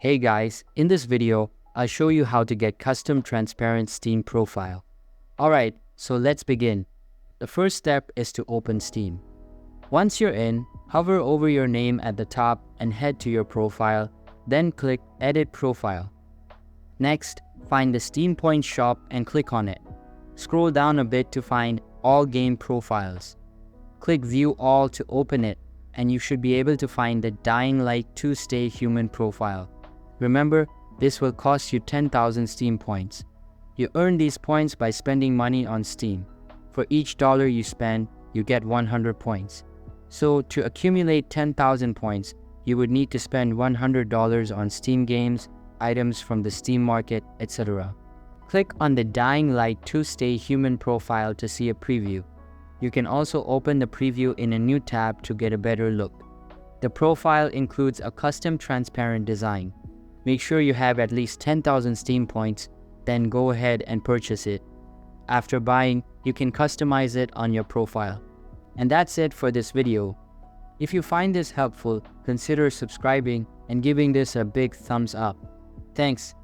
Hey guys, in this video, I'll show you how to get custom transparent Steam profile. Alright, so let's begin. The first step is to open Steam. Once you're in, hover over your name at the top and head to your profile, then click Edit Profile. Next, find the Steam Point shop and click on it. Scroll down a bit to find All Game Profiles. Click View All to open it, and you should be able to find the Dying Light 2 Stay Human profile. Remember, this will cost you 10,000 Steam points. You earn these points by spending money on Steam. For each dollar you spend, you get 100 points. So to accumulate 10,000 points, you would need to spend $100 on Steam games, items from the Steam market, etc. Click on the Dying Light 2 Stay Human profile to see a preview. You can also open the preview in a new tab to get a better look. The profile includes a custom transparent design. Make sure you have at least 10,000 Steam points, then go ahead and purchase it. After buying, you can customize it on your profile. And that's it for this video. If you find this helpful, consider subscribing and giving this a big thumbs up. Thanks.